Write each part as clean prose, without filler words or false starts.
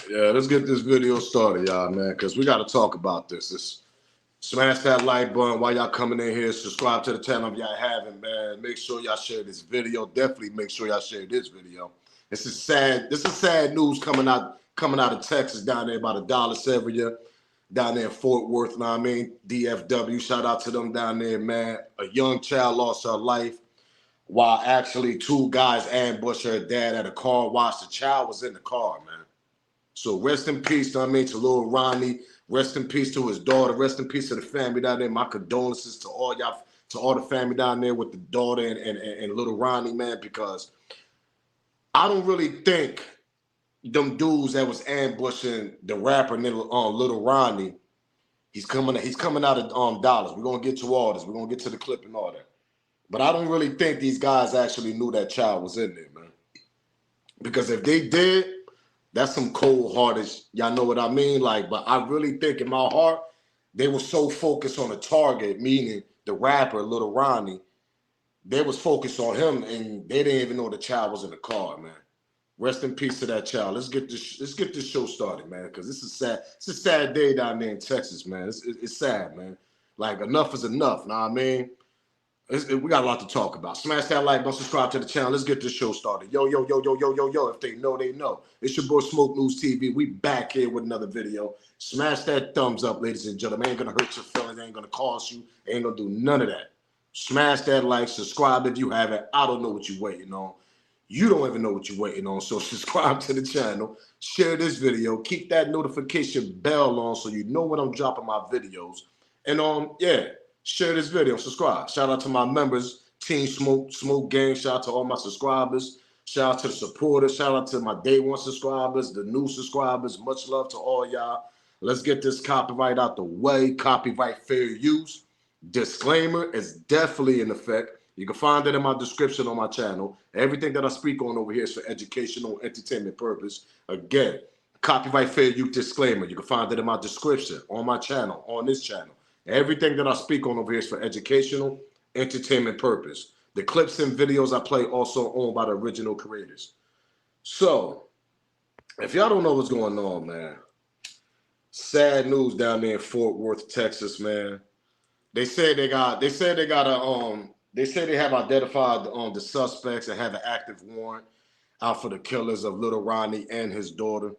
Yeah, let's get this video started, y'all, man, because we got to talk about this. Smash that like button while y'all coming in here. Subscribe to the channel if y'all haven't, man. Make sure y'all share this video. Definitely make sure y'all share this video. This is sad news coming out of Texas down there by the Dallas area, down there in Fort Worth. Know what I mean? DFW. Shout out to them down there, man. A young child lost her life while actually two guys ambushed her dad at a car wash. The child was in the car, man. So rest in peace, know what I mean, to little Ronnie. Rest in peace to his daughter. Rest in peace to the family down there. My condolences to all y'all, to all the family down there with the daughter and little Ronnie, man, because I don't really think them dudes that was ambushing the rapper little Ronnie, he's coming out of Dallas. We're gonna get to all this. We're gonna get to the clip and all that. But I don't really think these guys actually knew that child was in there, man. Because if they did, that's some cold-hearted, y'all know what I mean? Like, but I really think in my heart, they were so focused on the target, meaning the rapper, Little Ronnie. They was focused on him, and they didn't even know the child was in the car, man. Rest in peace to that child. Let's get this show started, man, because this is sad. It's a sad day down there in Texas, man. It's sad, man. Like, enough is enough, know what I mean? We got a lot to talk about. Smash that like button, subscribe to the channel. Let's get this show started. Yo. If they know, they know. It's your boy Smoke News TV. We back here with another video. Smash that thumbs up, ladies and gentlemen. Ain't gonna hurt your feelings. Ain't gonna cost you. Ain't gonna do none of that. Smash that like, subscribe if you haven't. I don't know what you're waiting on. You don't even know what you're waiting on. So subscribe to the channel. Share this video. Keep that notification bell on so you know when I'm dropping my videos. And yeah. Share this video, subscribe. Shout out to my members, Team Smoke Gang. Shout out to all my subscribers. Shout out to the supporters. Shout out to my day one subscribers, the new subscribers. Much love to all y'all. Let's get this copyright out the way. Copyright fair use. Disclaimer is definitely in effect. You can find it in my description on my channel. Everything that I speak on over here is for educational, entertainment purpose. Again, copyright fair use disclaimer. You can find it in my description on my channel, on this channel. Everything that I speak on over here is for educational, entertainment purpose. The clips and videos I play also owned by the original creators. So, if y'all don't know what's going on, man, sad news down there in Fort Worth, Texas, man. They say they have identified the suspects and have an active warrant out for the killers of little Ronnie and his daughter.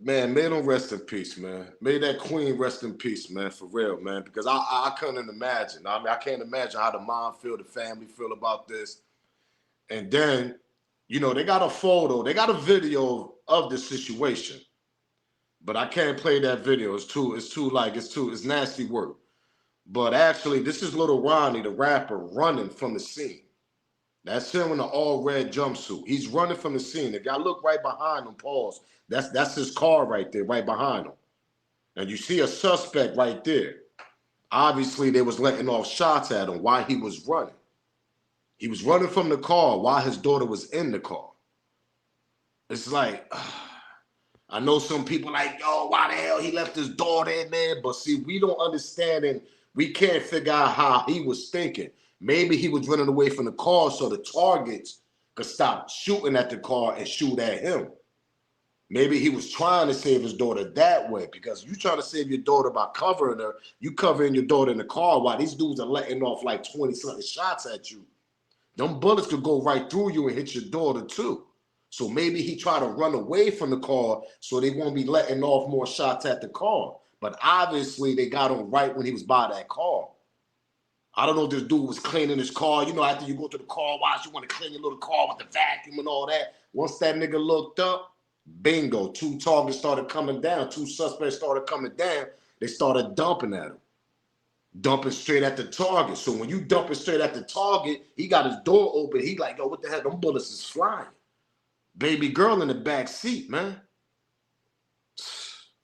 Man, may them rest in peace, man. May that queen rest in peace, man, for real, man. Because I couldn't imagine. I mean, I can't imagine how the mom feel, the family feel about this. And then, you know, they got a photo, they got a video of the situation. But I can't play that video. It's nasty work. But actually, this is little Ronnie, the rapper, running from the scene. That's him in an all-red jumpsuit. He's running from the scene. If y'all look right behind him, pause. That's his car right there, right behind him. And you see a suspect right there. Obviously, they was letting off shots at him while he was running. He was running from the car while his daughter was in the car. It's like, I know some people like, yo, why the hell he left his daughter in there? But see, we don't understand and we can't figure out how he was thinking. Maybe he was running away from the car so the targets could stop shooting at the car and shoot at him. Maybe he was trying to save his daughter that way, because you trying to save your daughter by covering her, you covering your daughter in the car while these dudes are letting off like 20-something shots at you. Them bullets could go right through you and hit your daughter too. So maybe he tried to run away from the car so they won't be letting off more shots at the car. But obviously they got him right when he was by that car. I don't know if this dude was cleaning his car. You know, after you go to the car wash, you want to clean your little car with the vacuum and all that. Once that nigga looked up, bingo, two targets started coming down. Two suspects started coming down. They started dumping at him. Dumping straight at the target. So when you dumping straight at the target, he got his door open. He like, yo, what the hell? Them bullets is flying. Baby girl in the back seat, man.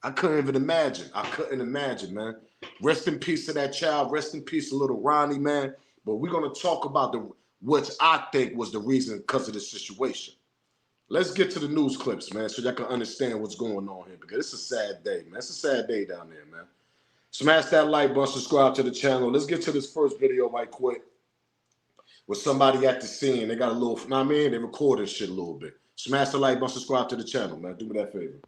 I couldn't even imagine. I couldn't imagine, man. Rest in peace to that child. Rest in peace to little Ronnie, man. But we're going to talk about which I think was the reason because of the situation. Let's get to the news clips, man, so y'all can understand what's going on here, because it's a sad day, man. It's a sad day down there, man. Smash that like button, subscribe to the channel. Let's get to this first video right quick with somebody at the scene. They got a little, you know what I mean? They recorded shit a little bit. Smash the like button, subscribe to the channel, man. Do me that favor.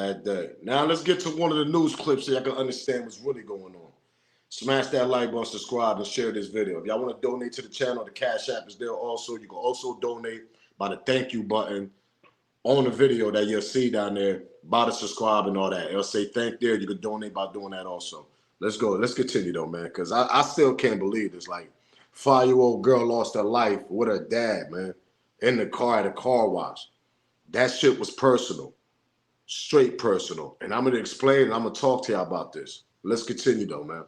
sad day. Now let's get to one of the news clips so y'all can understand what's really going on. Smash that like button, subscribe, and share this video. If y'all want to donate to the channel, the Cash App is there also. You can also donate by the thank you button on the video that you'll see down there, by the subscribe and all that. It'll say thank there. You can donate by doing that also. Let's go. Let's continue though, man, because I still can't believe this. Like, 5-year-old girl lost her life with her dad, man, in the car at a car wash. That shit was personal, straight personal. And I'm going to explain and I'm going to talk to y'all about this. Let's continue though, man.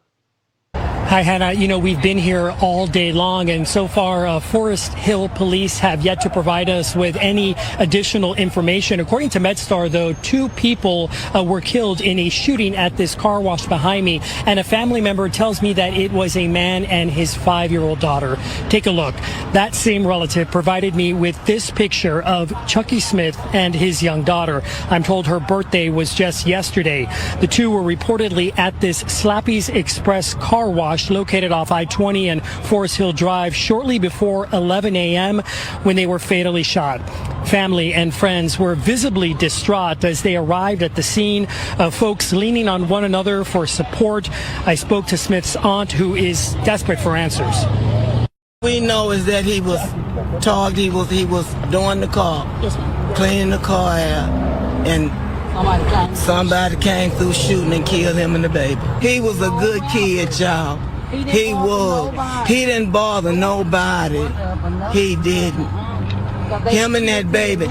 Hi, Hannah. You know, we've been here all day long, and so far, Forest Hill Police have yet to provide us with any additional information. According to MedStar, though, 2 people were killed in a shooting at this car wash behind me, and a family member tells me that it was a man and his 5-year-old daughter. Take a look. That same relative provided me with this picture of Chucky Smith and his young daughter. I'm told her birthday was just yesterday. The 2 were reportedly at this Slappy's Express car wash located off I-20 and Forest Hill Drive shortly before 11 a.m. when they were fatally shot. Family and friends were visibly distraught as they arrived at the scene, folks leaning on one another for support. I spoke to Smith's aunt, who is desperate for answers. We know is that he was tagged, he was doing the car, cleaning the car out, and somebody came through shooting and killed him and the baby. He was a good kid, y'all. He was. He didn't bother nobody. He didn't. Him and that baby.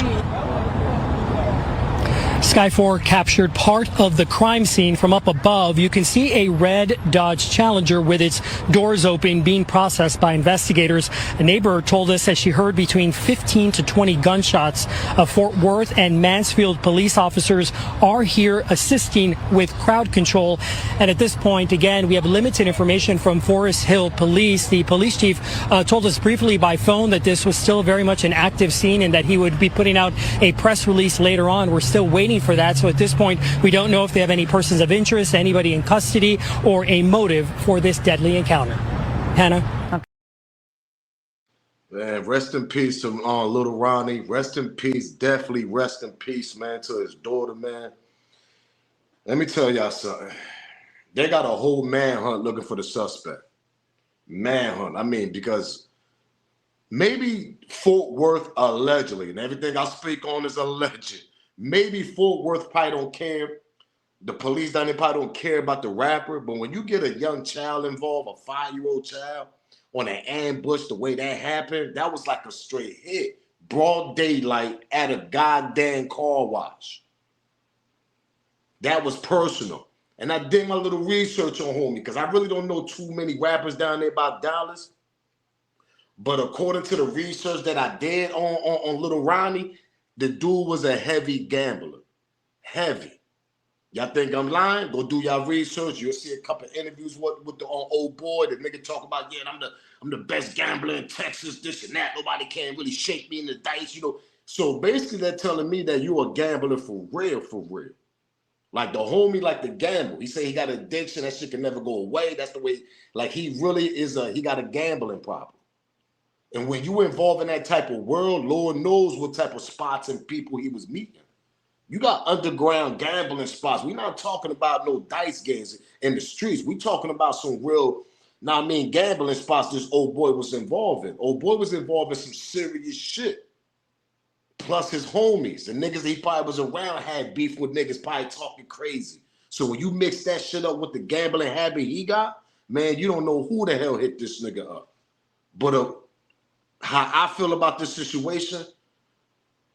Sky 4 captured part of the crime scene from up above. You can see a red Dodge Challenger with its doors open being processed by investigators. A neighbor told us that she heard between 15 to 20 gunshots. Fort Worth and Mansfield police officers are here assisting with crowd control. And at this point, again, we have limited information from Forest Hill Police. The police chief told us briefly by phone that this was still very much an active scene and that he would be putting out a press release later on. We're still waiting for that. So at this point, we don't know if they have any persons of interest, anybody in custody, or a motive for this deadly encounter. Hannah? Man, rest in peace to little Ronnie. Rest in peace. Definitely rest in peace, man, to his daughter, man. Let me tell y'all something. They got a whole manhunt looking for the suspect. Manhunt. I mean, because maybe Fort Worth allegedly, and everything I speak on is alleged. Maybe Fort Worth probably don't care. The police down there probably don't care about the rapper. But when you get a young child involved, a 5-year-old child, on an ambush, the way that happened, that was like a straight hit. Broad daylight at a goddamn car wash. That was personal. And I did my little research on homie because I really don't know too many rappers down there about Dallas. But according to the research that I did on little Ronnie, the dude was a heavy gambler. Heavy. Y'all think I'm lying? Go do y'all research. You'll see a couple interviews with the old boy. The nigga talk about, yeah, I'm the best gambler in Texas, this and that. Nobody can really shake me in the dice, you know. So basically they're telling me that you a gambler for real, for real. Like the homie like to gamble. He say he got addiction. That shit can never go away. That's the way, like he really is he got a gambling problem. And when you involved in that type of world, Lord knows what type of spots and people he was meeting. You got underground gambling spots. We're not talking about no dice games in the streets. We talking about some real, gambling spots this old boy was involved in. Old boy was involved in some serious shit. Plus his homies, the niggas that he probably was around had beef with niggas probably talking crazy. So when you mix that shit up with the gambling habit he got, man, you don't know who the hell hit this nigga up. But how I feel about this situation,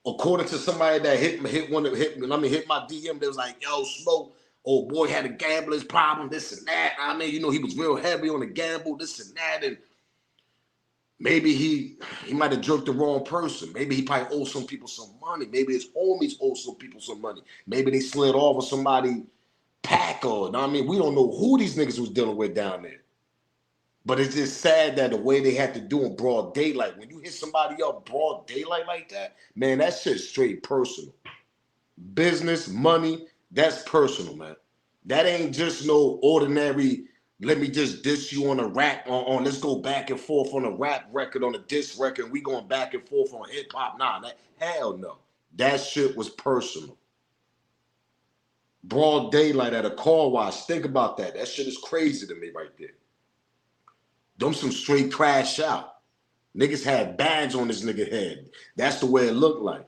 according to somebody that hit my DM, they was like, yo, Smoke, old boy had a gambler's problem, this and that. I mean, you know, he was real heavy on the gamble, this and that. And maybe he might have jerked the wrong person. Maybe he probably owed some people some money. Maybe his homies owed some people some money. Maybe they slid off with somebody pack or, we don't know who these niggas was dealing with down there. But it's just sad that the way they had to do in broad daylight, when you hit somebody up broad daylight like that, man, that shit's straight personal. Business, money, that's personal, man. That ain't just no ordinary, let me just diss you on a rap, on let's go back and forth on a rap record, on a diss record, and we going back and forth on hip hop. Nah, hell no. That shit was personal. Broad daylight at a car wash. Think about that. That shit is crazy to me right there. Them some straight crash out. Niggas had bags on this nigga head. That's the way it looked like.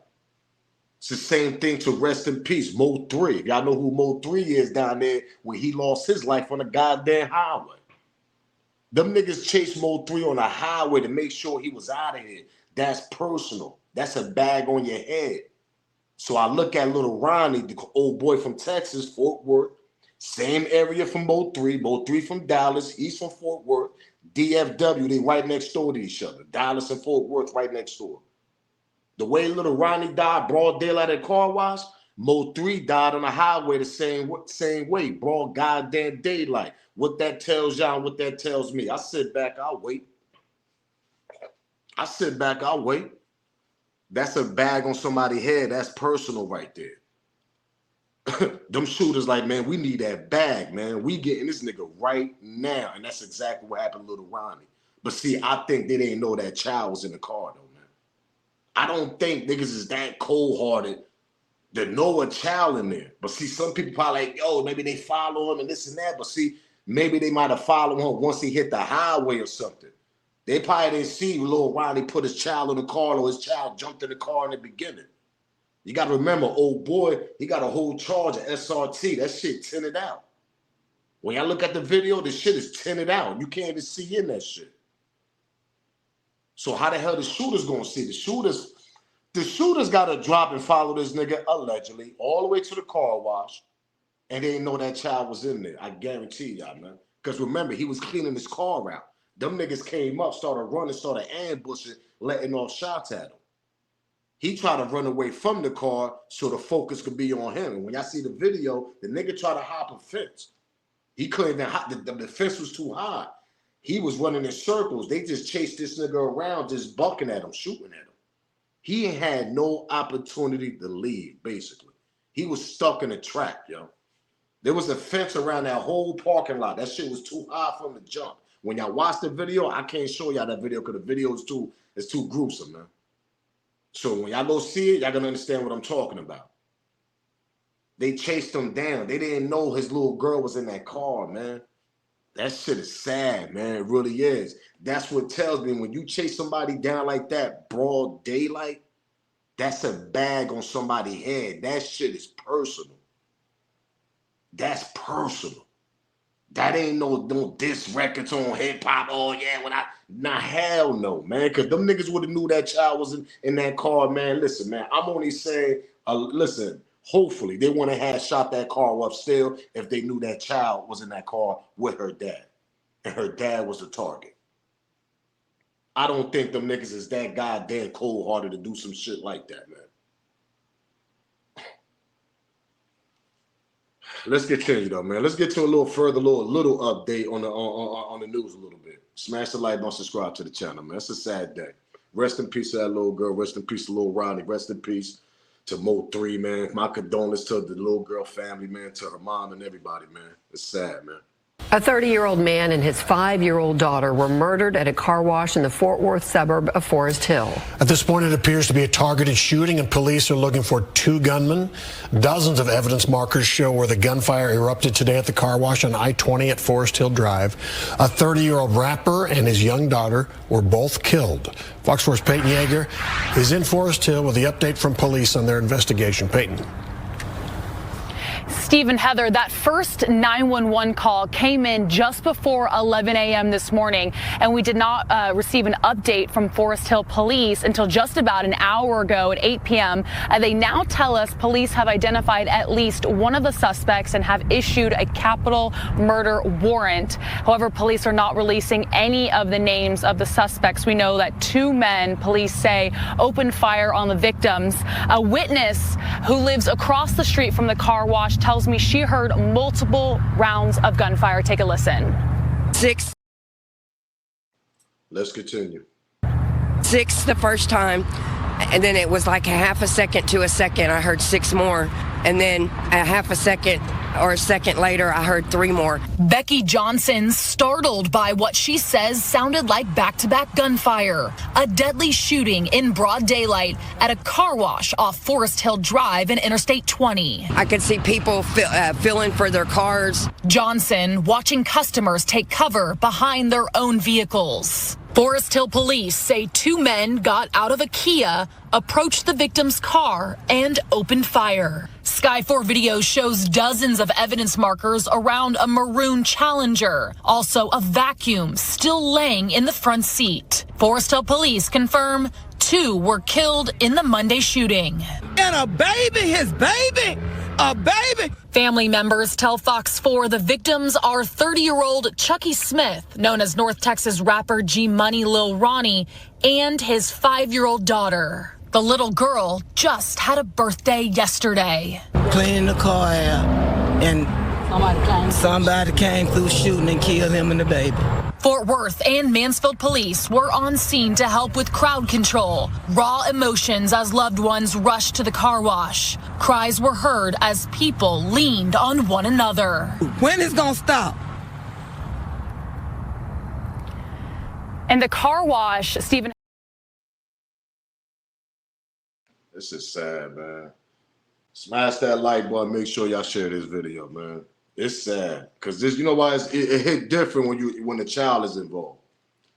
It's the same thing to rest in peace, Mo 3. Y'all know who Mo 3 is down there when he lost his life on the goddamn highway. Them niggas chased Mo 3 on a highway to make sure he was out of here. That's personal. That's a bag on your head. So I look at little Ronnie, the old boy from Texas, Fort Worth, same area from Mo 3. Mo 3 from Dallas, he's from Fort Worth. DFW, they right next door to each other. Dallas and Fort Worth right next door. The way little Ronnie died, broad daylight at car wash, Mo 3 died on the highway the same way, broad goddamn daylight. What that tells y'all and what that tells me. I sit back, I'll wait. I sit back, I'll wait. That's a bag on somebody's head. That's personal right there. Them shooters like, man, we need that bag, man. We getting this nigga right now. And that's exactly what happened to little Ronnie. But see, I think they didn't know that child was in the car, though, man. I don't think niggas is that cold-hearted to know a child in there. But see, some people probably like, yo, maybe they follow him and this and that. But see, maybe they might have followed him once he hit the highway or something. They probably didn't see little Ronnie put his child in the car or his child jumped in the car in the beginning. You got to remember, old boy, he got a whole charge of SRT. That shit tinted out. When y'all look at the video, the shit is tinted out. You can't even see in that shit. So how the hell the shooters gonna see? The shooters got to drop and follow this nigga, allegedly, all the way to the car wash, and they didn't know that child was in there. I guarantee y'all, man. Because remember, he was cleaning his car out. Them niggas came up, started running, started ambushing, letting off shots at him. He tried to run away from the car so the focus could be on him. And when y'all see the video, the nigga tried to hop a fence. He couldn't even hop. The fence was too high. He was running in circles. They just chased this nigga around, just bucking at him, shooting at him. He had no opportunity to leave, basically. He was stuck in a trap, yo. There was a fence around that whole parking lot. That shit was too high for him to jump. When y'all watch the video, I can't show y'all that video because the video is too gruesome, man. So when y'all go see it, y'all gonna understand what I'm talking about. They chased him down. They didn't know his little girl was in that car, man. That shit is sad, man. It really is. That's what tells me when you chase somebody down like that, broad daylight, that's a bag on somebody's head. That shit is personal. That's personal. That ain't no diss records on hip hop. Oh yeah, nah, hell no, man. Cause them niggas would have knew that child was in that car, man. Listen, man, I'm only saying, listen, hopefully they wouldn't have shot that car up still if they knew that child was in that car with her dad. And her dad was the target. I don't think them niggas is that goddamn cold-hearted to do some shit like that, man. Let's continue though, man. Let's get to a little further, little update on the news a little bit. Smash the like button, subscribe to the channel, man. It's a sad day. Rest in peace to that little girl. Rest in peace to little Ronnie. Rest in peace to Mo 3, man. My condolences to the little girl family, man, to her mom and everybody, man. It's sad, man. A 30-year-old man and his 5-year-old daughter were murdered at a car wash in the Fort Worth suburb of Forest Hill. At this point, it appears to be a targeted shooting, and police are looking for 2 gunmen. Dozens of evidence markers show where the gunfire erupted today at the car wash on I-20 at Forest Hill Drive. A 30-year-old rapper and his young daughter were both killed. Fox 4's Peyton Yeager is in Forest Hill with the update from police on their investigation. Peyton. Steve and Heather, that first 911 call came in just before 11 a.m. this morning, and we did not receive an update from Forest Hill Police until just about an hour ago at 8 p.m. They now tell us police have identified at least one of the suspects and have issued a capital murder warrant. However, police are not releasing any of the names of the suspects. We know that 2 men, police say, opened fire on the victims. A witness who lives across the street from the car wash tells me she heard multiple rounds of gunfire. Take a listen. 6. Let's continue. 6 the first time, and then it was like a half a second to a second. I heard 6 more, and then a half a second or a second later, I heard 3 more. Becky Johnson startled by what she says sounded like back-to-back gunfire. A deadly shooting in broad daylight at a car wash off Forest Hill Drive and Interstate 20. I could see people filling for their cars. Johnson watching customers take cover behind their own vehicles. Forest Hill police say 2 men got out of a Kia, approached the victim's car, and opened fire. Sky 4 video shows dozens of evidence markers around a maroon Challenger, also a vacuum still laying in the front seat. Forest Hill police confirm 2 were killed in the Monday shooting. And a baby, his baby, a baby. Family members tell Fox 4 the victims are 30-year-old Chucky Smith, known as North Texas rapper G Money Lil Ronnie, and his 5-year-old daughter. The little girl just had a birthday yesterday. Cleaning the car out, and somebody came through shooting and killed him and the baby. Fort Worth and Mansfield police were on scene to help with crowd control. Raw emotions as loved ones rushed to the car wash. Cries were heard as people leaned on one another. When is gonna stop? And the car wash, Stephen. This is sad, man. Smash that like button. Make sure y'all share this video, man. It's sad because this, you know why? It hit different when the child is involved.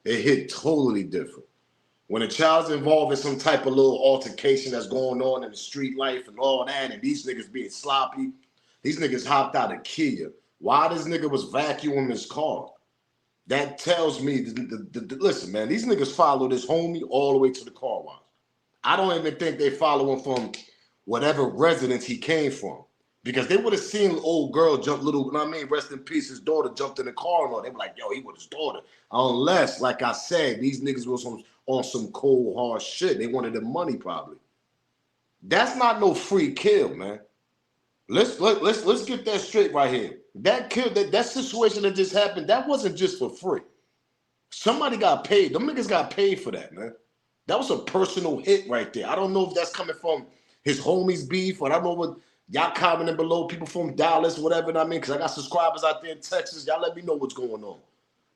It hit totally different when a child's involved in some type of little altercation that's going on in the street life and all that, and these niggas being sloppy. These niggas hopped out of Kia. Why this nigga was vacuuming his car? That tells me, listen, man, these niggas follow this homie all the way to the car wash. I don't even think they follow him from whatever residence he came from. Because they would have seen the old girl jump little, you know what I mean? Rest in peace, his daughter jumped in the car and all. They were like, yo, he with his daughter. Unless, like I said, these niggas was on some cold, hard shit. They wanted the money probably. That's not no free kill, man. Let's get that straight right here. That kill, that situation that just happened, that wasn't just for free. Somebody got paid. Them niggas got paid for that, man. That was a personal hit right there. I don't know if that's coming from his homies beef, or I don't know what. Y'all commenting below, people from Dallas, whatever, you know what I mean? Because I got subscribers out there in Texas. Y'all let me know what's going on.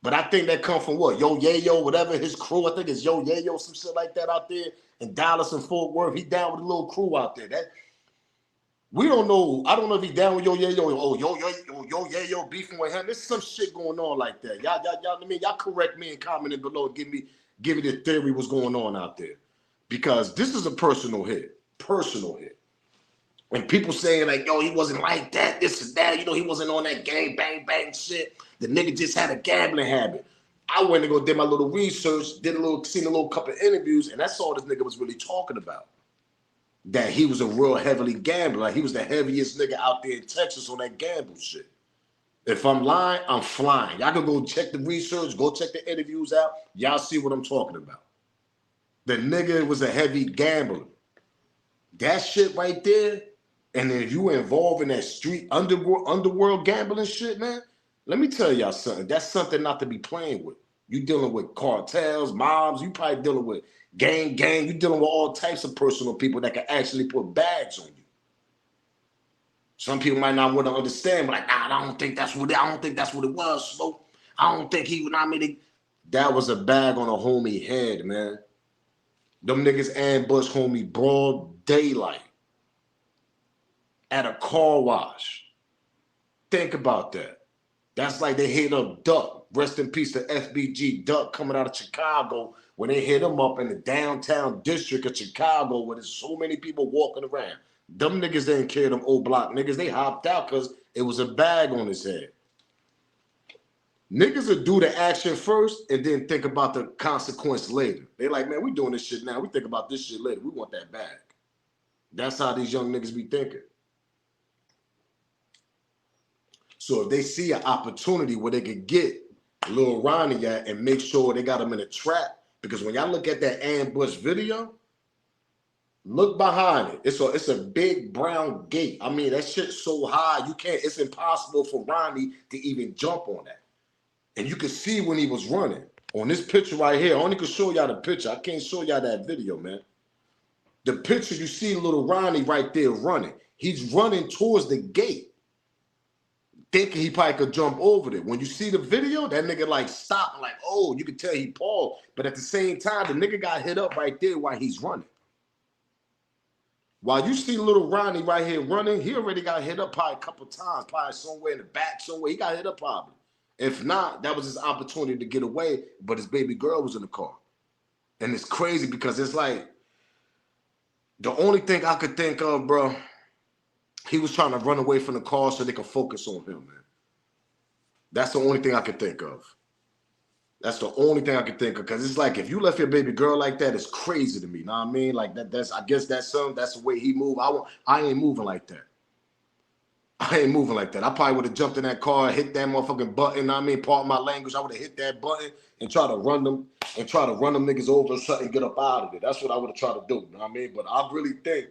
But I think that come from what? Yo Yayo, whatever his crew. I think it's Yo Yayo, some shit like that out there in Dallas and Fort Worth. He down with a little crew out there. That we don't know. I don't know if he down with Yo Yayo. Oh, Yo Yayo beefing with him. There's some shit going on like that. Y'all, I mean, y'all correct me and commenting below. Give me the theory what's going on out there. Because this is a personal hit. Personal hit. When people saying like, yo, he wasn't like that, this and that, you know, he wasn't on that gang bang bang shit. The nigga just had a gambling habit. I went to go did my little research, seen a little couple of interviews, and that's all this nigga was really talking about. That he was a real heavily gambler. Like he was the heaviest nigga out there in Texas on that gamble shit. If I'm lying, I'm flying. Y'all can go check the research, go check the interviews out. Y'all see what I'm talking about. The nigga was a heavy gambler. That shit right there. And if you involved in that street underworld gambling shit, man, let me tell y'all something. That's something not to be playing with. You dealing with cartels, mobs. You probably dealing with gang. You dealing with all types of personal people that can actually put bags on you. Some people might not want to understand, but like, nah, I don't think that's what it was. So I don't think he would not mean it. That was a bag on a homie head, man. Them niggas ambushed homie broad daylight. At a car wash. Think about that. That's like they hit up Duck. Rest in peace to FBG Duck coming out of Chicago when they hit him up in the downtown district of Chicago where there's so many people walking around. Them niggas didn't care, them old block niggas. They hopped out because it was a bag on his head. Niggas will do the action first and then think about the consequence later. They like, man, we doing this shit now. We think about this shit later. We want that bag. That's how these young niggas be thinking. So if they see an opportunity where they could get Lil Ronnie at and make sure they got him in a trap, because when y'all look at that ambush video, look behind it. It's a big brown gate. I mean, that shit's so high, it's impossible for Ronnie to even jump on that. And you can see when he was running. On this picture right here, I only can show y'all the picture. I can't show y'all that video, man. The picture, you see little Ronnie right there running. He's running towards the gate. thinking he probably could jump over there. When you see the video, that nigga like stop, like, oh, you can tell he paused. But at the same time, the nigga got hit up right there while he's running. While you see little Ronnie right here running, he already got hit up probably a couple times, probably somewhere in the back, somewhere. He got hit up probably. If not, that was his opportunity to get away, but his baby girl was in the car. And it's crazy because it's like, the only thing I could think of, bro, he was trying to run away from the car so they could focus on him, man. That's the only thing I could think of. That's the only thing I could think of. Because it's like, if you left your baby girl like that, it's crazy to me. You know what I mean? Like, that's, I guess that's the way he moved. I ain't moving like that. I ain't moving like that. I probably would have jumped in that car, hit that motherfucking button. You know what I mean? Pardon my language. I would have hit that button and try to run them niggas over or something and get up out of it. That's what I would have tried to do. You know what I mean? But I really think,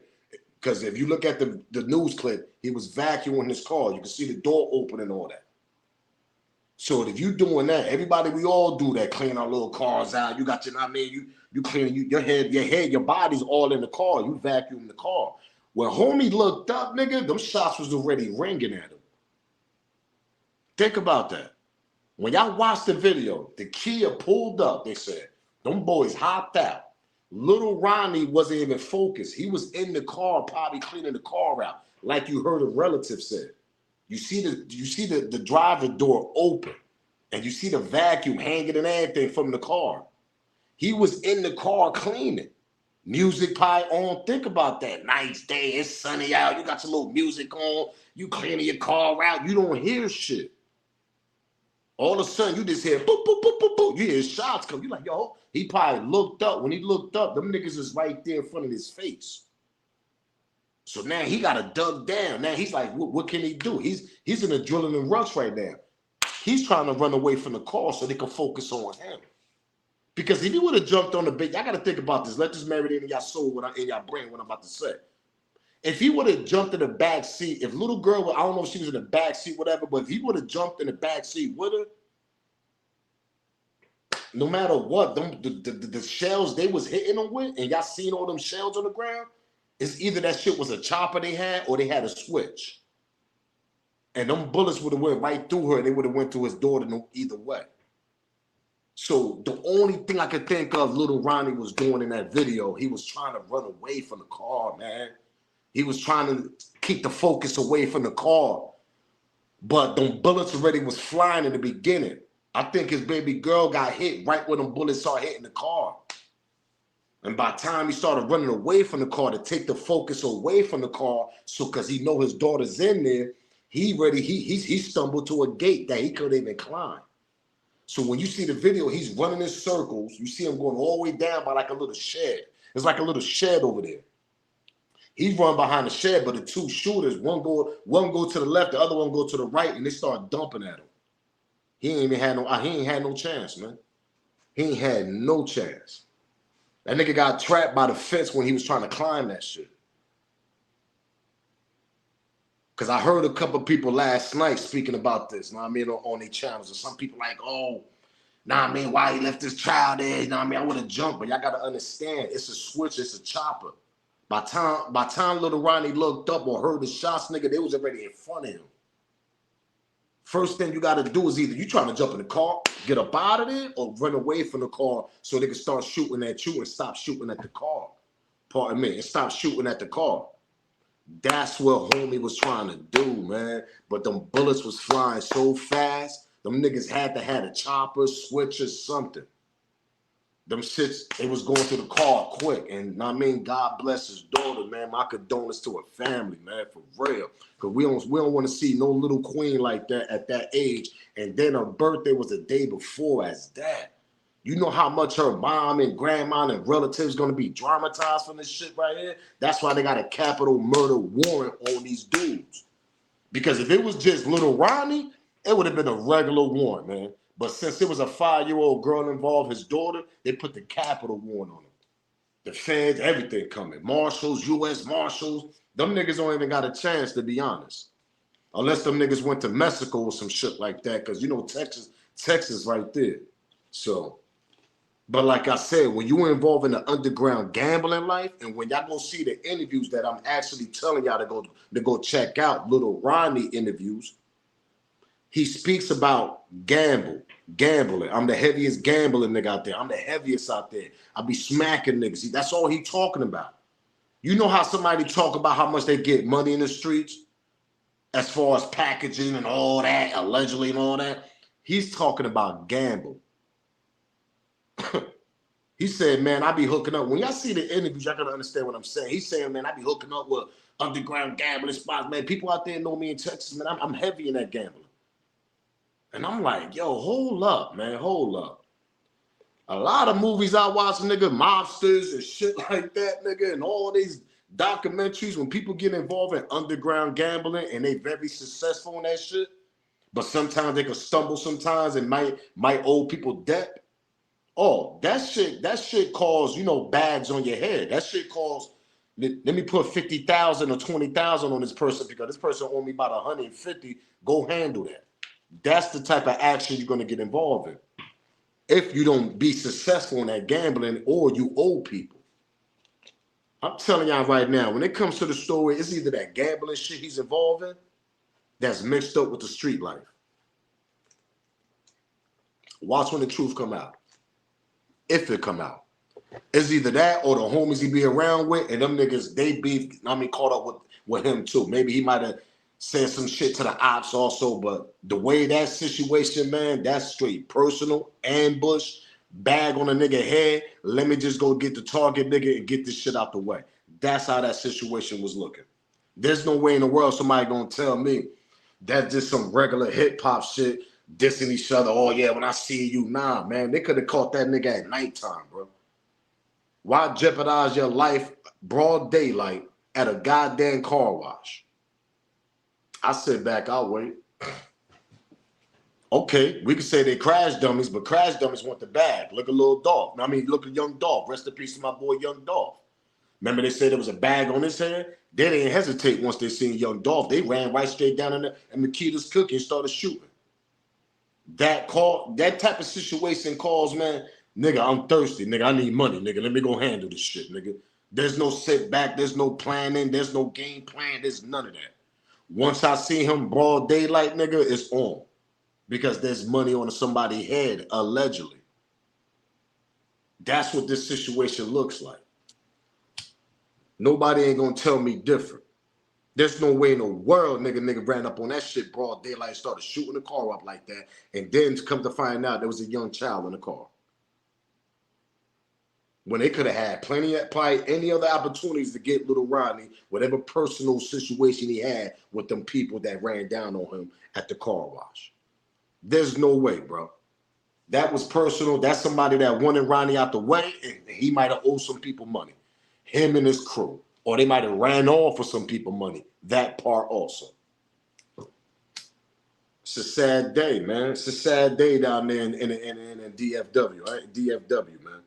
because if you look at the news clip, he was vacuuming his car. You can see the door open and all that. So if you doing that, everybody, we all do that, clean our little cars out. You got your, you know what I mean? You clean your head, your body's all in the car. You vacuum the car. When homie looked up, nigga, them shots was already ringing at him. Think about that. When y'all watch the video, the Kia pulled up, they said, them boys hopped out. Little Ronnie wasn't even focused. He was in the car, probably cleaning the car out, like you heard a relative said. You see the driver door open, and you see the vacuum hanging and everything from the car. He was in the car cleaning. Music pie on. Think about that. Nice day, it's sunny out. You got your little music on. You cleaning your car out. You don't hear shit. All of a sudden, you just hear boop, boop, boop, boop, boop. You hear shots come. You like, yo, he probably looked up. When he looked up, them niggas is right there in front of his face. So now he got to dug down. Now he's like, what can he do? He's in a adrenaline rush right now. He's trying to run away from the car so they can focus on him. Because if he would have jumped on the bed, y'all got to think about this. Let this marinate in y'all soul, in y'all brain, what I'm about to say. If he would have jumped in the back seat, if little girl, I don't know if she was in the back seat, whatever, but if he would have jumped in the back seat with her, no matter what, the shells they was hitting them with, and y'all seen all them shells on the ground, it's either that shit was a chopper they had or they had a switch. And them bullets would have went right through her and they would have went through his daughter either way. So the only thing I could think of little Ronnie was doing in that video, he was trying to run away from the car, man. He was trying to keep the focus away from the car. But them bullets already was flying in the beginning. I think his baby girl got hit right when them bullets started hitting the car. And by the time he started running away from the car to take the focus away from the car, so because he know his daughter's in there, he stumbled to a gate that he couldn't even climb. So when you see the video, he's running in circles. You see him going all the way down by like a little shed. There's like a little shed over there. He run behind the shed, but the two shooters, one go to the left, the other one go to the right, and they start dumping at him. He ain't had no chance, man. He ain't had no chance. That nigga got trapped by the fence when he was trying to climb that shit. Because I heard a couple people last night speaking about this, you know what I mean, on their channels. And some people like, oh, nah, I mean, why he left this child there? You know what I mean? I would have jumped, but y'all got to understand, it's a switch, it's a chopper. By time little Ronnie looked up or heard the shots, nigga, they was already in front of him. First thing you got to do is either you trying to jump in the car, get up out of there, or run away from the car so they can start shooting at you and stop shooting at the car. Pardon me, and stop shooting at the car. That's what homie was trying to do, man. But them bullets was flying so fast, them niggas had to have a chopper, switch, or something. Them shits, they was going through the car quick. And I mean, God bless his daughter, man. My condolences to her family, man, for real. Because we don't want to see no little queen like that at that age. And then her birthday was the day before as that. You know how much her mom and grandma and relatives going to be dramatized from this shit right here? That's why they got a capital murder warrant on these dudes. Because if it was just little Ronnie, it would have been a regular warrant, man. But since it was a 5-year-old girl involved, his daughter, they put the capital warrant on him. The feds, everything coming. Marshals, U.S. Marshals. Them niggas don't even got a chance, to be honest. Unless them niggas went to Mexico or some shit like that. Because, you know, Texas right there. So, but like I said, when you involved in the underground gambling life, and when y'all go see the interviews that I'm actually telling y'all to go check out, little Ronnie interviews, He speaks about gambling. I'm the heaviest gambling nigga out there. I'm the heaviest out there. I be smacking niggas. See, that's all he talking about. You know how somebody talk about how much they get money in the streets as far as packaging and all that, allegedly and all that? He's talking about gamble. He said, man, I be hooking up. When y'all see the interviews, y'all gotta understand what I'm saying. He's saying, man, I be hooking up with underground gambling spots. Man, people out there know me in Texas, man. I'm heavy in that gambling. And I'm like, yo, hold up, man, hold up. A lot of movies I watch, nigga, mobsters and shit like that, nigga, and all these documentaries, when people get involved in underground gambling and they very successful in that shit, but sometimes they can stumble sometimes and might owe people debt. Oh, that shit calls, you know, bags on your head. That shit calls, let me put 50,000 or 20,000 on this person because this person owe me about 150. Go handle that. That's the type of action you're going to get involved in if you don't be successful in that gambling or you owe people. I'm telling y'all right now, when it comes to the story, it's either that gambling shit he's involved in that's mixed up with the street life. Watch when the truth come out. If it come out. It's either that or the homies he be around with and them niggas, they be, caught up with him too. Maybe he might have said some shit to the ops also, but the way that situation, man, that's straight personal, ambush, bag on a nigga head. Let me just go get the target nigga and get this shit out the way. That's how that situation was looking. There's no way in the world somebody gonna tell me that's just some regular hip hop shit, dissing each other. Oh yeah, when I see you, nah, man, they could have caught that nigga at nighttime, bro. Why jeopardize your life broad daylight at a goddamn car wash? I sit back, I'll wait. Okay, we could say they crash dummies, but crash dummies want the bag. Look at Lil Dolph. Look at Young Dolph. Rest in peace to my boy Young Dolph. Remember they said there was a bag on his head? They didn't hesitate once they seen Young Dolph. They ran right straight down in there and Makita's cookie and started shooting. That type of situation calls, man, nigga, I'm thirsty, nigga, I need money, nigga, let me go handle this shit, nigga. There's no sit back, there's no planning, there's no game plan, there's none of that. Once I see him broad daylight, nigga, it's on. Because there's money on somebody's head, allegedly. That's what this situation looks like. Nobody ain't gonna tell me different. There's no way in the world nigga ran up on that shit broad daylight and started shooting the car up like that. And then to come to find out there was a young child in the car. When they could have had probably any other opportunities to get little Ronnie, whatever personal situation he had with them people that ran down on him at the car wash. There's no way, bro. That was personal. That's somebody that wanted Ronnie out the way, and he might have owed some people money. Him and his crew. Or they might have ran off for some people money. That part also. It's a sad day, man. It's a sad day down there in DFW, right? DFW, man.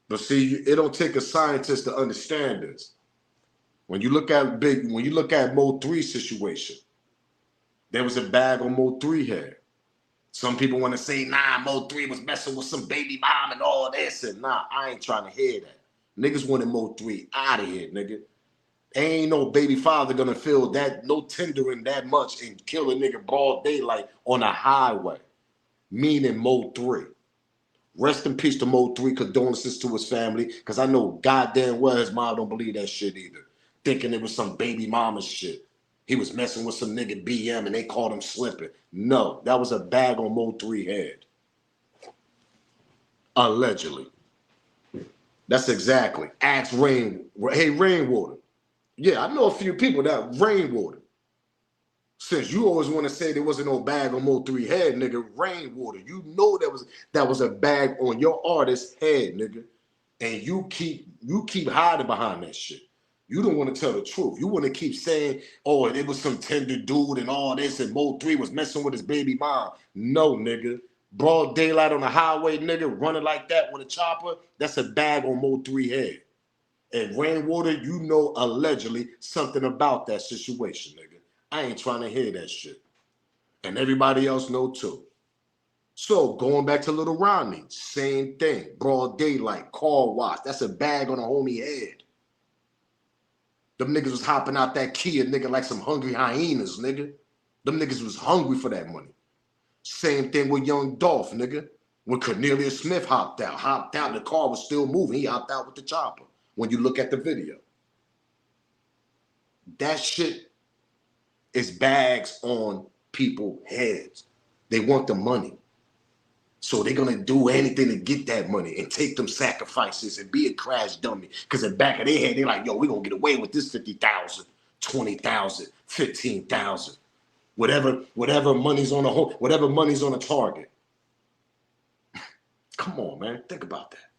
But see, it don't take a scientist to understand this. When you look at Mo 3 situation, there was a bag on Mo 3 head. Some people want to say, nah, Mo 3 was messing with some baby mom and all this. And nah, I ain't trying to hear that. Niggas wanted Mo 3 out of here, nigga. Ain't no baby father gonna feel that, no tendering that much and kill a nigga broad daylight on a highway. Meaning Mo 3. Rest in peace to Mo 3, condolences to his family, because I know goddamn well his mom don't believe that shit either. Thinking it was some baby mama shit. He was messing with some nigga BM and they called him slipping. No, that was a bag on Mo 3 head. Allegedly. That's exactly. Ask Rainwater. Yeah, I know a few people that Rainwater. Since you always want to say there wasn't no bag on Mo 3 head, nigga, Rainwater. You know that was a bag on your artist's head, nigga. And you keep hiding behind that shit. You don't want to tell the truth. You want to keep saying, oh, it was some tender dude and all this, and Mo 3 was messing with his baby mom. No, nigga. Broad daylight on the highway, nigga, running like that with a chopper, that's a bag on Mo 3 head. And Rainwater, you know allegedly something about that situation, nigga. I ain't trying to hear that shit. And everybody else know too. So going back to little Ronnie, same thing. Broad daylight, car wash. That's a bag on a homie head. Them niggas was hopping out that Kia, nigga, like some hungry hyenas, nigga. Them niggas was hungry for that money. Same thing with young Dolph, nigga. When Cornelius Smith hopped out, the car was still moving. He hopped out with the chopper. When you look at the video, that shit is bags on people's heads. They want the money. So they're going to do anything to get that money and take them sacrifices and be a crash dummy. Because in the back of their head, they're like, yo, we're going to get away with this 50,000, 20,000, 15,000. Whatever money's on whatever money's on a target. Come on, man. Think about that.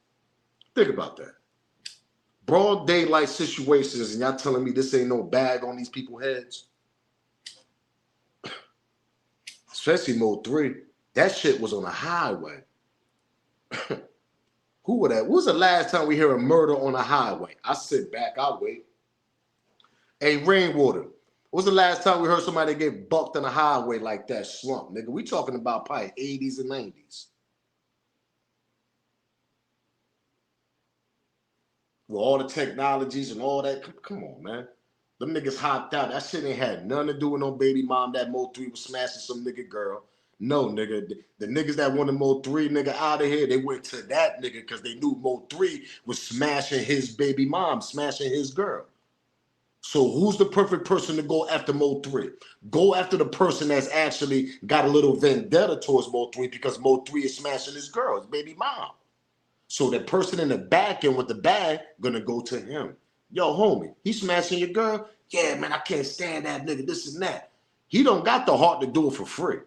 Think about that. Broad daylight situations, and y'all telling me this ain't no bag on these people's heads? Especially Mode 3. That shit was on a highway. Who was that? When was the last time we hear a murder on a highway? I sit back, I wait. Hey, Rainwater. When was the last time we heard somebody get bucked on a highway like that slump, nigga? We talking about probably 80s and 90s. With all the technologies and all that. Come on, man. Them niggas hopped out. That shit ain't had nothing to do with no baby mom. That Mode 3 was smashing some nigga girl. No, nigga. The niggas that wanted Mode 3 nigga out of here, they went to that nigga because they knew Mode 3 was smashing his baby mom, smashing his girl. So who's the perfect person to go after Mode 3? Go after the person that's actually got a little vendetta towards Mode 3 because Mode 3 is smashing his girl, his baby mom. So the person in the back end with the bag gonna go to him. Yo, homie, he smashing your girl? Yeah, man, I can't stand that nigga, this and that. He don't got the heart to do it for free.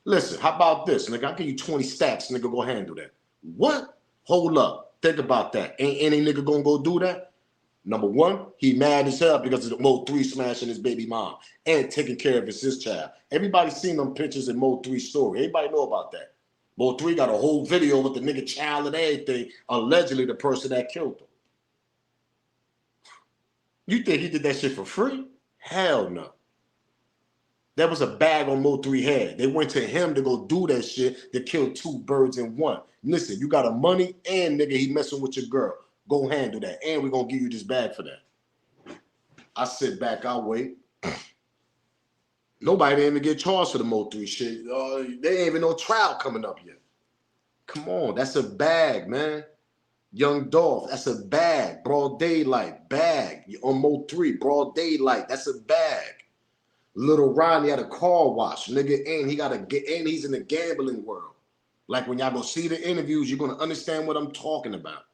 Listen, how about this, nigga? I'll give you 20 stacks, nigga, go handle that. What? Hold up. Think about that. Ain't any nigga gonna go do that? Number one, he mad as hell because of the Mode 3 smashing his baby mom and taking care of his child. Everybody seen them pictures in Mode 3's story. Everybody know about that. Mode 3 got a whole video with the nigga child and everything, allegedly the person that killed him. You think he did that shit for free? Hell no. That was a bag on Mode 3 head. They went to him to go do that shit to kill two birds in one. Listen, you got a money and nigga, he messing with your girl. Go handle that. And we're going to give you this bag for that. I sit back, I wait. Nobody didn't even get charged for the Mode 3 shit. There ain't even no trial coming up yet. Come on, that's a bag, man. Young Dolph, that's a bag. Broad daylight, bag. On Mode 3, broad daylight, that's a bag. Little Ronnie had a car wash, nigga, and he's in the gambling world. Like when y'all go see the interviews, you're gonna understand what I'm talking about.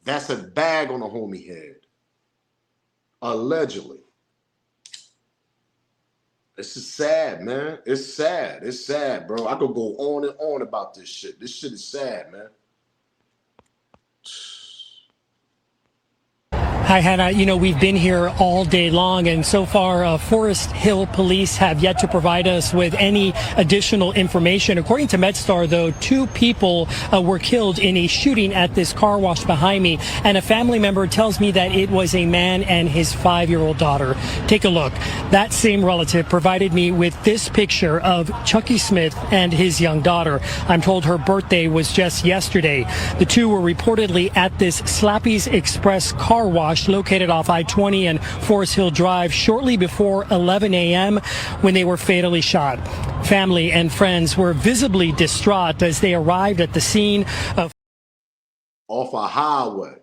That's a bag on a homie head. Allegedly. This is sad, man. It's sad. It's sad, bro. I could go on and on about this shit. This shit is sad, man. Hi, Hannah. You know, we've been here all day long, and so far, Forest Hill police have yet to provide us with any additional information. According to MedStar, though, 2 people were killed in a shooting at this car wash behind me, and a family member tells me that it was a man and his 5-year-old daughter. Take a look. That same relative provided me with this picture of Chucky Smith and his young daughter. I'm told her birthday was just yesterday. The two were reportedly at this Slappy's Express car wash located off I-20 and Forest Hill Drive shortly before 11 a.m. when they were fatally shot. Family and friends were visibly distraught as they arrived at the scene of off a highway.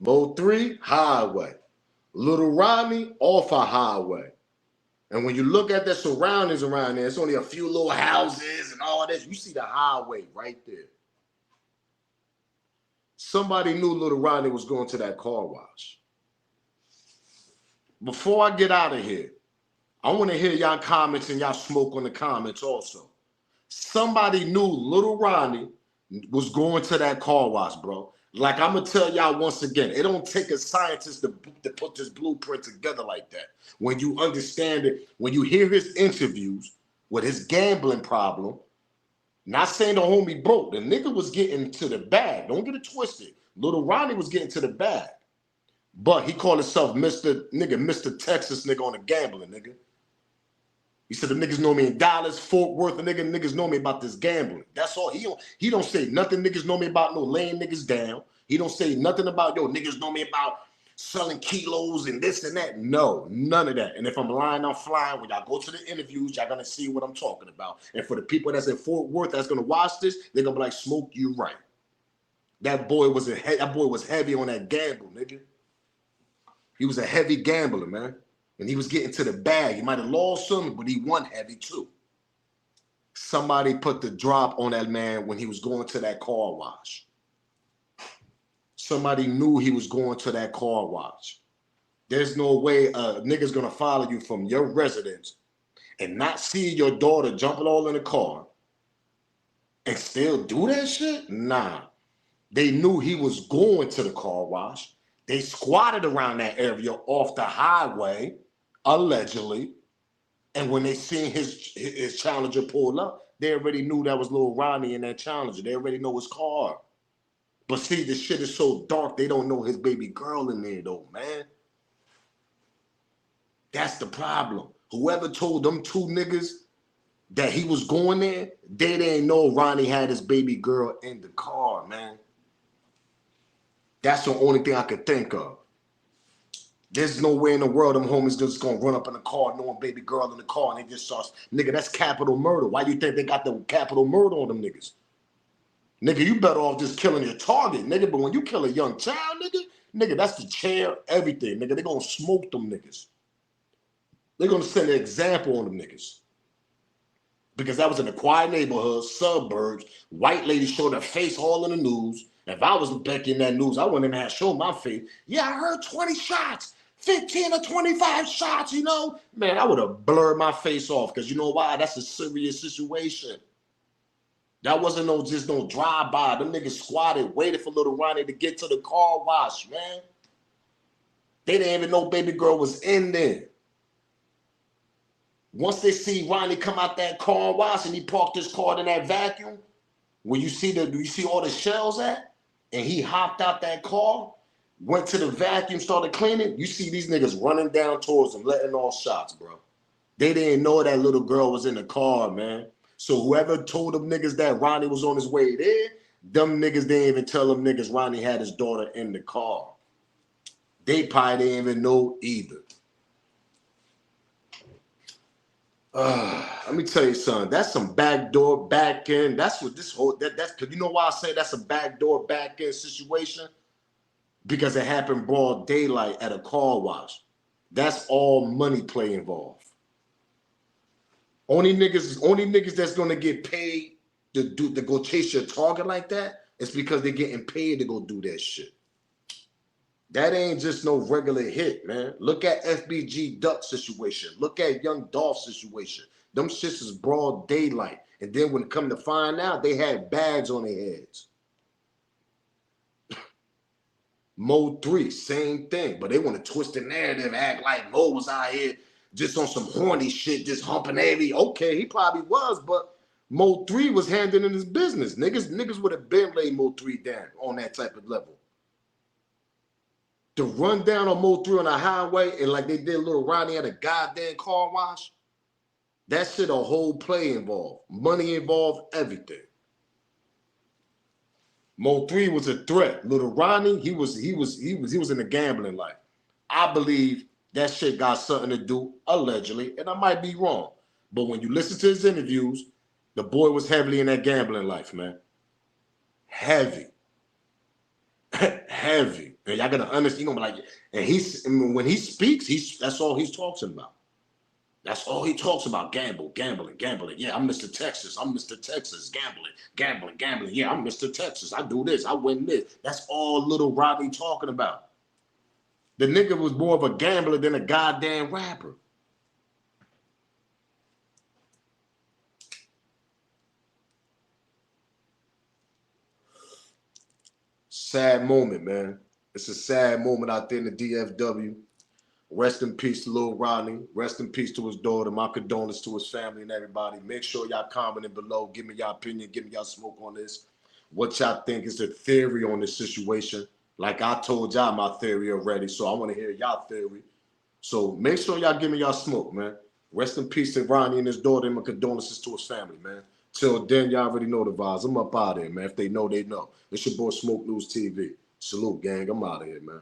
Mode 3, highway. Little Ronnie, off a highway. And when you look at the surroundings around there, it's only a few little houses and all this. You see the highway right there. Somebody knew Little Ronnie was going to that car wash. Before I get out of here, I want to hear y'all comments and y'all smoke on the comments also. Somebody knew Little Ronnie was going to that car wash, bro. Like I'm going to tell y'all once again, it don't take a scientist to put this blueprint together like that. When you understand it, when you hear his interviews with his gambling problem, not saying the homie broke. The nigga was getting to the bag. Don't get it twisted. Little Ronnie was getting to the bag. But he called himself Mr. Texas nigga on the gambling, nigga. He said the niggas know me in Dallas, Fort Worth, and niggas know me about this gambling. That's all. He don't say nothing niggas know me about no laying niggas down. He don't say nothing about, yo, niggas know me about selling kilos and this and that. No, none of that. And if I'm lying, I'm flying. When y'all go to the interviews, y'all gonna see what I'm talking about. And for the people that's in Fort Worth that's gonna watch this, they're gonna be like, Smoke, you right. That boy was heavy on that gamble, nigga. He was a heavy gambler, man. And he was getting to the bag. He might have lost some, but he won heavy too. Somebody put the drop on that man when he was going to that car wash. Somebody knew he was going to that car wash. There's no way a nigga's gonna follow you from your residence and not see your daughter jumping all in the car and still do that shit? Nah. They knew he was going to the car wash. They squatted around that area off the highway, allegedly. And when they seen his Challenger pull up, they already knew that was little Ronnie in that Challenger. They already know his car. But see, the shit is so dark, they don't know his baby girl in there though, man. That's the problem. Whoever told them two niggas that he was going there, they didn't know Ronnie had his baby girl in the car, man. That's the only thing I could think of. There's no way in the world them homies just gonna run up in the car knowing baby girl in the car and they just start, nigga, that's capital murder. Why you think they got the capital murder on them niggas? Nigga, you better off just killing your target, nigga. But when you kill a young child, nigga, that's the chair, everything, nigga. They gonna smoke them niggas. They're gonna send an example on them niggas. Because that was in a quiet neighborhood, suburbs, white lady showed her face all in the news. If I was back in that news, I wouldn't even have shown my face. Yeah, I heard 20 shots, 15 or 25 shots, you know? Man, I would have blurred my face off because you know why? That's a serious situation. That wasn't just no drive-by. Them niggas squatted, waited for little Ronnie to get to the car wash, man. They didn't even know baby girl was in there. Once they see Ronnie come out that car wash and he parked his car in that vacuum, where you see all the shells at, and he hopped out that car, went to the vacuum, started cleaning, you see these niggas running down towards him, letting off shots, bro. They didn't know that little girl was in the car, man. So whoever told them niggas that Ronnie was on his way there, them niggas didn't even tell them niggas Ronnie had his daughter in the car. They probably didn't even know either. Let me tell you something. That's some backdoor back end. That's what this whole that's because you know why I say that's a backdoor back end situation? Because it happened broad daylight at a car wash. That's all money play involved. Only niggas that's gonna get paid to go chase your target like that is because they're getting paid to go do that shit. That ain't just no regular hit, man. Look at FBG Duck situation. Look at Young Dolph situation. Them shits is broad daylight. And then when it come to find out, they had bags on their heads. Mo 3, same thing. But they want to twist the narrative, act like Mo was out here just on some horny shit, just humping every. Okay, he probably was, but Mo 3 was handling his business. Niggas would have been laid Mo 3 down on that type of level. To run down on Mo 3 on the highway and like they did little Ronnie at a goddamn car wash, that shit a whole play involved. Money involved, everything. Mo 3 was a threat. Little Ronnie, he was in the gambling life. I believe that shit got something to do, allegedly, and I might be wrong. But when you listen to his interviews, the boy was heavily in that gambling life, man. Heavy. Heavy. And y'all gotta understand, you're gonna be like, and when he speaks, that's all he's talking about. That's all he talks about. Gambling. Yeah, I'm Mr. Texas. Gambling. Yeah, I'm Mr. Texas. I do this. I win this. That's all little Ronnie talking about. The nigga was more of a gambler than a goddamn rapper. Sad moment, man. It's a sad moment out there in the DFW. Rest in peace to Lil Ronnie. Rest in peace to his daughter. My condolences to his family and everybody. Make sure y'all commenting below. Give me y'all opinion. Give me y'all smoke on this. What y'all think is the theory on this situation? Like I told y'all my theory already, so I want to hear y'all theory. So make sure y'all give me y'all smoke, man. Rest in peace to Ronnie and his daughter, and my condolences to his family, man. Till then, y'all already know the vibes. I'm up out of here, man. If they know, they know. It's your boy Smoke News TV. Salute, gang. I'm out of here, man.